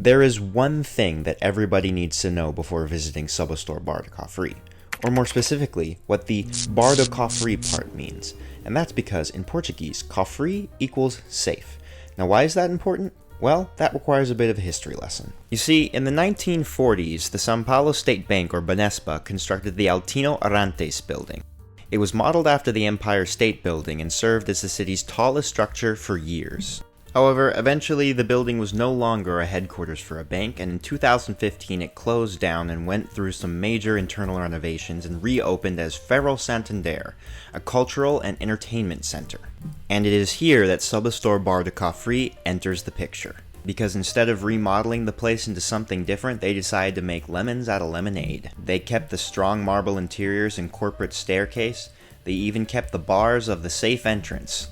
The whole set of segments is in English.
There is one thing that everybody needs to know before visiting SubAstor Bar de Cofre, or more specifically, what the Bar de Cofre part means, and that's because in Portuguese, Cofre equals safe. Now why is that important? Well, that requires a bit of a history lesson. You see, in the 1940s, the Sao Paulo State Bank, or Banespa, constructed the Altino Arantes building. It was modeled after the Empire State Building and served as the city's tallest structure for years. However, eventually the building was no longer a headquarters for a bank, and in 2015 it closed down and went through some major internal renovations and reopened as Farol Santander, a cultural and entertainment center. And it is here that SubAstor Bar de Cofre enters the picture. Because instead of remodeling the place into something different, they decided to make lemons out of lemonade. They kept the strong marble interiors and corporate staircase. They even kept the bars of the safe entrance.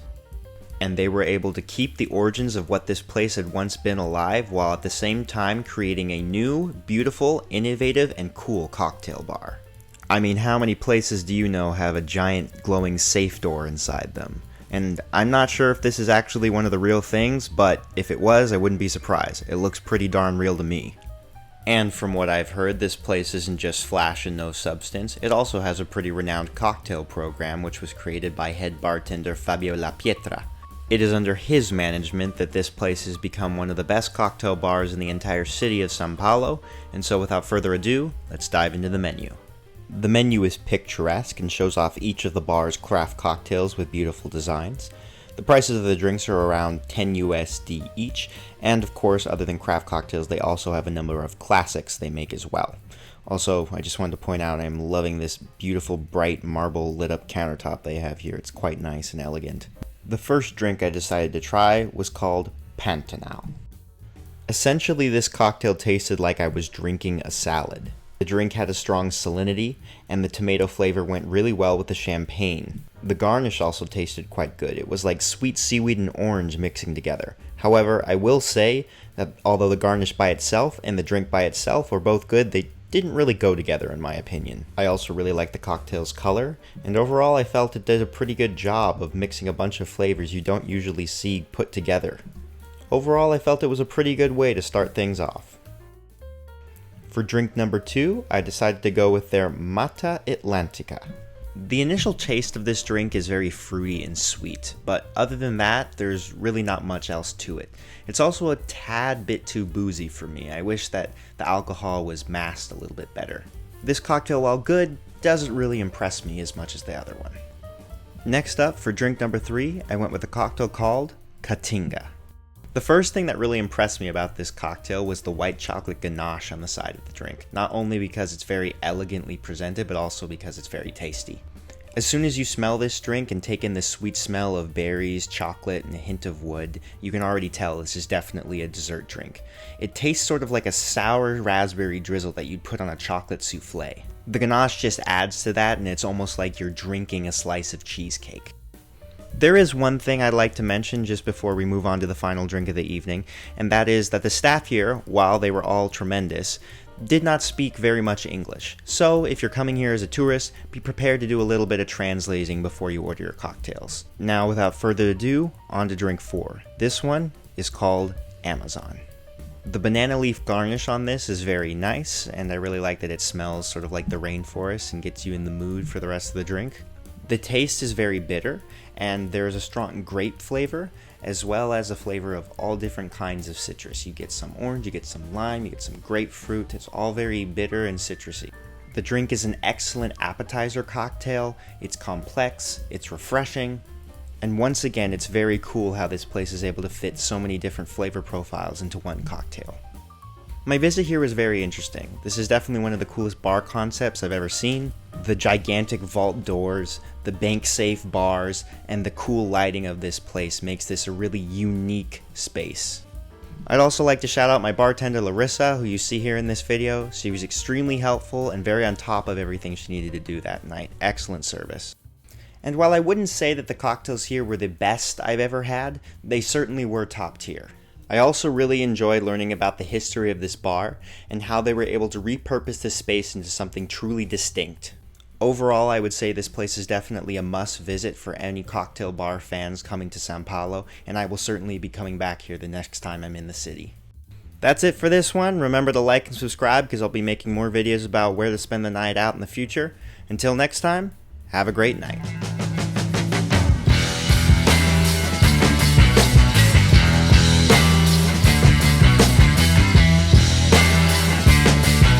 And they were able to keep the origins of what this place had once been alive, while at the same time creating a new, beautiful, innovative, and cool cocktail bar. I mean, how many places do you know have a giant glowing safe door inside them? And I'm not sure if this is actually one of the real things, but if it was, I wouldn't be surprised. It looks pretty darn real to me. And from what I've heard, this place isn't just flash and no substance. It also has a pretty renowned cocktail program, which was created by head bartender Fabio La Pietra. It is under his management that this place has become one of the best cocktail bars in the entire city of Sao Paulo, and so without further ado, let's dive into the menu. The menu is picturesque and shows off each of the bar's craft cocktails with beautiful designs. The prices of the drinks are around 10 USD each, and of course, other than craft cocktails, they also have a number of classics they make as well. Also, I just wanted to point out I'm loving this beautiful bright marble lit up countertop they have here. It's quite nice and elegant. The first drink I decided to try was called Pantanal. Essentially, this cocktail tasted like I was drinking a salad. The drink had a strong salinity, and the tomato flavor went really well with the champagne. The garnish also tasted quite good. It was like sweet seaweed and orange mixing together. However, I will say that although the garnish by itself and the drink by itself were both good, they didn't really go together in my opinion. I also really liked the cocktail's color, and overall I felt it did a pretty good job of mixing a bunch of flavors you don't usually see put together. Overall, I felt it was a pretty good way to start things off. For drink number 2, I decided to go with their Mata Atlantica. The initial taste of this drink is very fruity and sweet, but other than that, there's really not much else to it. It's also a tad bit too boozy for me. I wish that the alcohol was masked a little bit better. This cocktail, while good, doesn't really impress me as much as the other one. Next up, for drink number 3, I went with a cocktail called Caatinga. The first thing that really impressed me about this cocktail was the white chocolate ganache on the side of the drink, not only because it's very elegantly presented, but also because it's very tasty. As soon as you smell this drink and take in the sweet smell of berries, chocolate, and a hint of wood, you can already tell this is definitely a dessert drink. It tastes sort of like a sour raspberry drizzle that you'd put on a chocolate souffle. The ganache just adds to that, and it's almost like you're drinking a slice of cheesecake. There is one thing I'd like to mention just before we move on to the final drink of the evening, and that is that the staff here, while they were all tremendous, did not speak very much English. So if you're coming here as a tourist, be prepared to do a little bit of translating before you order your cocktails. Now, without further ado, on to drink 4. This one is called Amazon. The banana leaf garnish on this is very nice, and I really like that it smells sort of like the rainforest and gets you in the mood for the rest of the drink. The taste is very bitter, and there is a strong grape flavor, as well as a flavor of all different kinds of citrus. You get some orange, you get some lime, you get some grapefruit. It's all very bitter and citrusy. The drink is an excellent appetizer cocktail. It's complex, it's refreshing, and once again, it's very cool how this place is able to fit so many different flavor profiles into one cocktail. My visit here was very interesting. This is definitely one of the coolest bar concepts I've ever seen. The gigantic vault doors, the bank safe bars, and the cool lighting of this place makes this a really unique space. I'd also like to shout out my bartender Larissa, who you see here in this video. She was extremely helpful and very on top of everything she needed to do that night. Excellent service. And while I wouldn't say that the cocktails here were the best I've ever had, they certainly were top tier. I also really enjoyed learning about the history of this bar and how they were able to repurpose this space into something truly distinct. Overall, I would say this place is definitely a must visit for any cocktail bar fans coming to Sao Paulo, and I will certainly be coming back here the next time I'm in the city. That's it for this one. Remember to like and subscribe because I'll be making more videos about where to spend the night out in the future. Until next time, have a great night.